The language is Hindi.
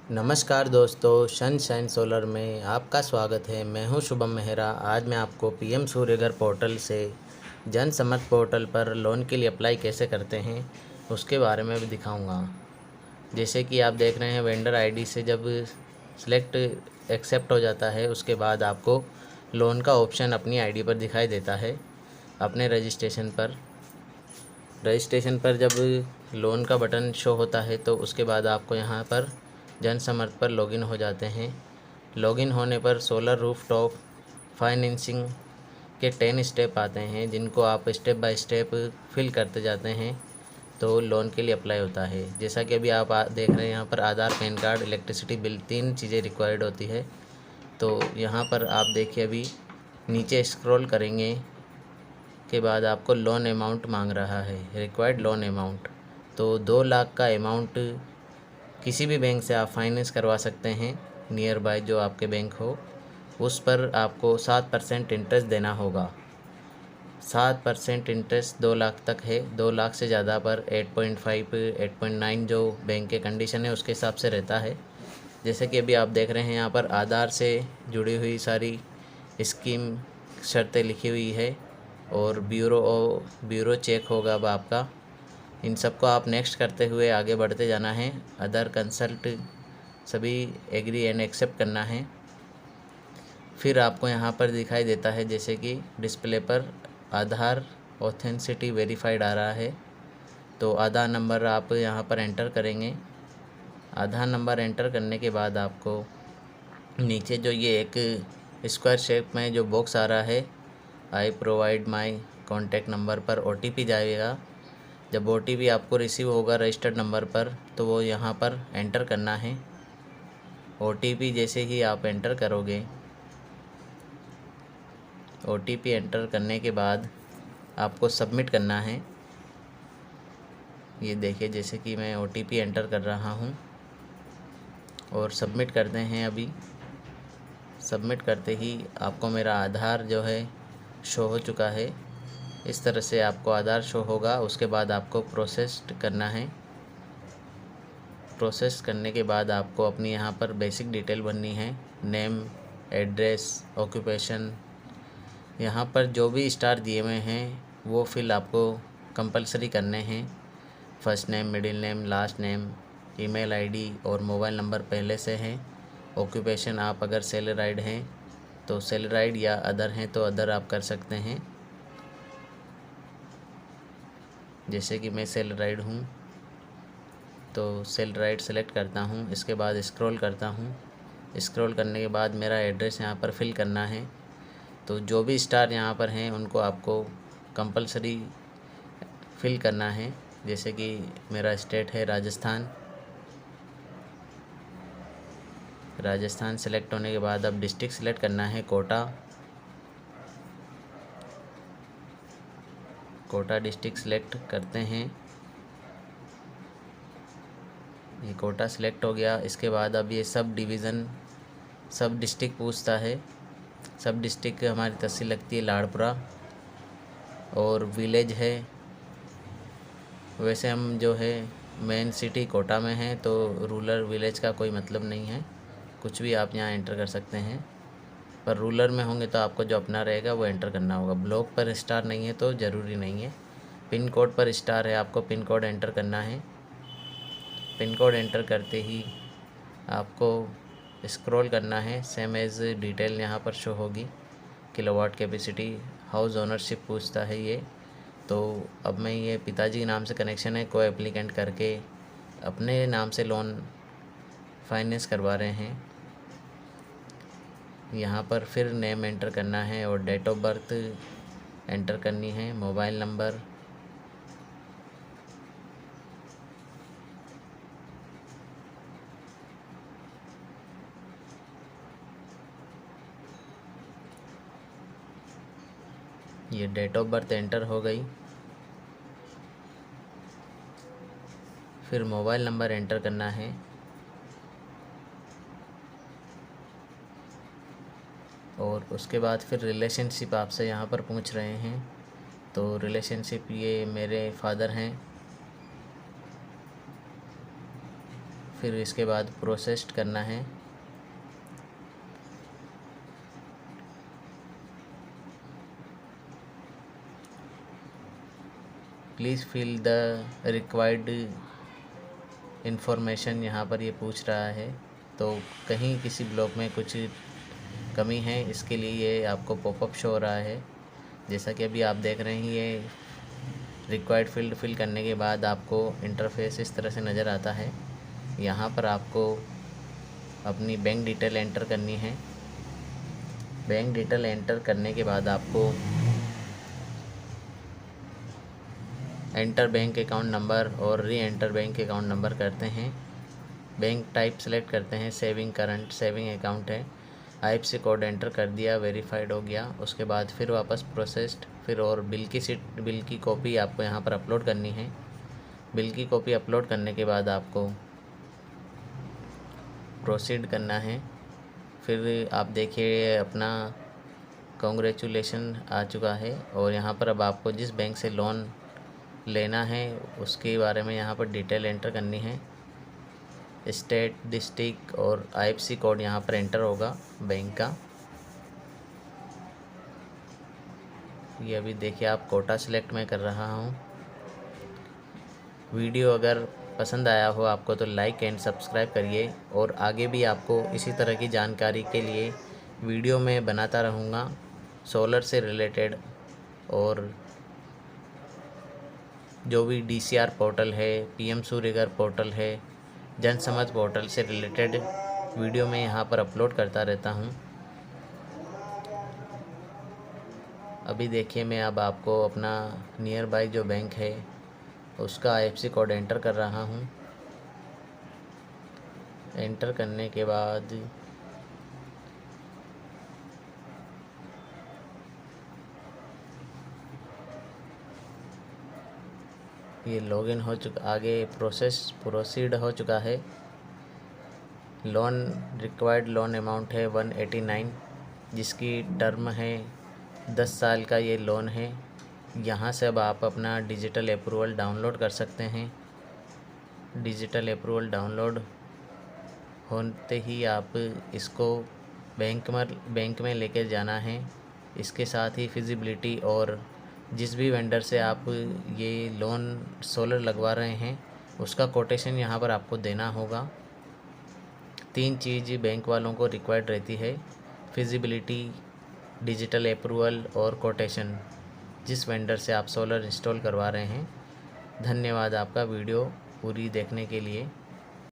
नमस्कार दोस्तों, सनशाइन सोलर में आपका स्वागत है। मैं हूं शुभम मेहरा। आज मैं आपको पीएम सूर्यघर पोर्टल से जन समर्थ पोर्टल पर लोन के लिए अप्लाई कैसे करते हैं उसके बारे में भी दिखाऊंगा। जैसे कि आप देख रहे हैं, वेंडर आईडी से जब सिलेक्ट एक्सेप्ट हो जाता है उसके बाद आपको लोन का ऑप्शन अपनी आईडी पर दिखाई देता है। अपने रजिस्ट्रेशन पर जब लोन का बटन शो होता है तो उसके बाद आपको यहाँ पर जन समर्थ पर लॉगिन हो जाते हैं। लॉगिन होने पर सोलर रूफटॉप फाइनेंसिंग के 10 स्टेप आते हैं, जिनको आप स्टेप बाय स्टेप फिल करते जाते हैं तो लोन के लिए अप्लाई होता है। जैसा कि अभी आप देख रहे हैं, यहाँ पर आधार, पैन कार्ड, इलेक्ट्रिसिटी बिल, 3 चीज़ें रिक्वायर्ड होती है। तो यहाँ पर आप देखिए, अभी नीचे स्क्रॉल करेंगे के बाद आपको लोन अमाउंट मांग रहा है, रिक्वायर्ड लोन अमाउंट। तो 2 लाख का अमाउंट किसी भी बैंक से आप फाइनेंस करवा सकते हैं, नियर बाय जो आपके बैंक हो। उस पर आपको 7% इंटरेस्ट देना होगा। 7% इंटरेस्ट 2 लाख तक है। 2 लाख से ज़्यादा पर 8.5 8.9 जो बैंक के कंडीशन है उसके हिसाब से रहता है। जैसे कि अभी आप देख रहे हैं, यहाँ पर आधार से जुड़ी हुई सारी स्कीम शर्तें लिखी हुई है और ब्यूरो चेक होगा अब आपका। इन सबको आप नेक्स्ट करते हुए आगे बढ़ते जाना है। अदर कंसल्ट सभी एग्री एंड एक्सेप्ट करना है। फिर आपको यहाँ पर दिखाई देता है, जैसे कि डिस्प्ले पर आधार ऑथेंटिसिटी वेरीफाइड आ रहा है। तो आधार नंबर आप यहाँ पर एंटर करेंगे। आधार नंबर एंटर करने के बाद आपको नीचे जो ये एक स्क्वायर शेप में जो बॉक्स आ रहा है, I provide my contact number पर OTP जाएगा। जब OTP आपको रिसीव होगा रजिस्टर्ड नंबर पर तो वो यहाँ पर एंटर करना है। OTP जैसे ही आप एंटर करोगे, OTP एंटर करने के बाद आपको सबमिट करना है। ये देखिए, जैसे कि मैं OTP एंटर कर रहा हूँ और सबमिट करते हैं। अभी सबमिट करते ही आपको मेरा आधार जो है शो हो चुका है। इस तरह से आपको आधार शो होगा। उसके बाद आपको प्रोसेस्ड करना है। प्रोसेस करने के बाद आपको अपनी यहाँ पर बेसिक डिटेल भरनी है, नेम, एड्रेस, ऑक्यूपेशन। यहाँ पर जो भी स्टार दिए हुए हैं वो फिल आपको कंपलसरी करने हैं। First name, middle name, last name, email ID और मोबाइल नंबर पहले से हैं। ऑक्यूपेशन आप अगर सैलराइड हैं तो सैलराइड, या अदर हैं तो अदर आप कर सकते हैं। जैसे कि मैं सैलराइड हूँ तो सैलराइड सेलेक्ट करता हूँ। इसके बाद स्क्रॉल करता हूँ। स्क्रॉल करने के बाद मेरा एड्रेस यहाँ पर फिल करना है। तो जो भी स्टार यहाँ पर हैं उनको आपको कंपलसरी फिल करना है। जैसे कि मेरा स्टेट है राजस्थान। राजस्थान सेलेक्ट होने के बाद अब डिस्ट्रिक्ट सेलेक्ट करना है, कोटा डिस्ट्रिक्ट सेलेक्ट करते हैं। ये कोटा सेलेक्ट हो गया। इसके बाद अब ये सब डिवीज़न, सब डिस्ट्रिक्ट पूछता है। सब डिस्ट्रिक्ट हमारी तहसील लगती है लाड़पुरा और विलेज है। वैसे हम जो है मेन सिटी कोटा में हैं तो रूरल विलेज का कोई मतलब नहीं है, कुछ भी आप यहाँ एंटर कर सकते हैं। पर रूरल में होंगे तो आपको जो अपना रहेगा वो एंटर करना होगा। ब्लॉक पर स्टार नहीं है तो ज़रूरी नहीं है। पिन कोड पर स्टार है, आपको पिन कोड एंटर करना है। पिन कोड एंटर करते ही आपको स्क्रॉल करना है। सेम एज डिटेल यहाँ पर शो होगी। किलोवाट कैपेसिटी, हाउस ओनरशिप पूछता है ये। तो अब मैं ये पिताजी के नाम से कनेक्शन है, कोई एप्लीकेंट करके अपने नाम से लोन फाइनेंस करवा रहे हैं। यहाँ पर फिर नेम एंटर करना है और डेट ऑफ बर्थ एंटर करनी है, मोबाइल नंबर। ये डेट ऑफ बर्थ एंटर हो गई। फिर मोबाइल नंबर एंटर करना है और उसके बाद फिर रिलेशनशिप आपसे यहाँ पर पूछ रहे हैं। तो रिलेशनशिप, ये मेरे फादर हैं। फिर इसके बाद प्रोसेस्ड करना है। Please fill the required information, यहाँ पर ये पूछ रहा है। तो कहीं किसी ब्लॉक में कुछ कमी है, इसके लिए ये आपको पॉपअप शो हो रहा है। जैसा कि अभी आप देख रहे हैं, ये रिक्वायर्ड फील्ड फिल करने के बाद आपको इंटरफेस इस तरह से नज़र आता है। यहाँ पर आपको अपनी बैंक डिटेल एंटर करनी है। बैंक डिटेल एंटर करने के बाद आपको एंटर बैंक अकाउंट नंबर और री एंटर बैंक अकाउंट नंबर करते हैं। बैंक टाइप सेलेक्ट करते हैं, सेविंग करंट सेविंग अकाउंट है। IFSC कोड एंटर कर दिया, वेरीफाइड हो गया। उसके बाद फिर वापस प्रोसेस्ड, फिर और बिल की कॉपी आपको यहाँ पर अपलोड करनी है। बिल की कॉपी अपलोड करने के बाद आपको प्रोसीड करना है। फिर आप देखिए अपना कॉन्ग्रेचुलेशन आ चुका है। और यहाँ पर अब आपको जिस बैंक से लोन लेना है उसके बारे में यहाँ पर डिटेल एंटर करनी है। स्टेट, डिस्ट्रिक्ट और IFSC कोड यहाँ पर एंटर होगा बैंक का। ये अभी देखिए आप कोटा सिलेक्ट मैं कर रहा हूँ। वीडियो अगर पसंद आया हो आपको तो लाइक एंड सब्सक्राइब करिए, और आगे भी आपको इसी तरह की जानकारी के लिए वीडियो में बनाता रहूँगा, सोलर से रिलेटेड। और जो भी DCR पोर्टल है, PM सूर्यघर पोर्टल है, जनसमझ पोर्टल से रिलेटेड वीडियो मैं यहाँ पर अपलोड करता रहता हूँ। अभी देखिए मैं अब आपको अपना नियर बाई जो बैंक है उसका IFSC कोड एंटर कर रहा हूँ। एंटर करने के बाद ये लॉगिन हो चुका, आगे प्रोसीड हो चुका है। लोन रिक्वायर्ड लोन अमाउंट है 189, जिसकी टर्म है 10 साल का ये लोन है। यहाँ से अब आप अपना डिजिटल अप्रूवल डाउनलोड कर सकते हैं। डिजिटल अप्रूवल डाउनलोड होते ही आप इसको बैंक में लेकर जाना है। इसके साथ ही फिजिबिलिटी और जिस भी वेंडर से आप ये लोन सोलर लगवा रहे हैं उसका कोटेशन यहाँ पर आपको देना होगा। 3 चीज़ बैंक वालों को रिक्वायर्ड रहती है, फिजिबिलिटी, डिजिटल अप्रूवल और कोटेशन, जिस वेंडर से आप सोलर इंस्टॉल करवा रहे हैं। धन्यवाद आपका वीडियो पूरी देखने के लिए।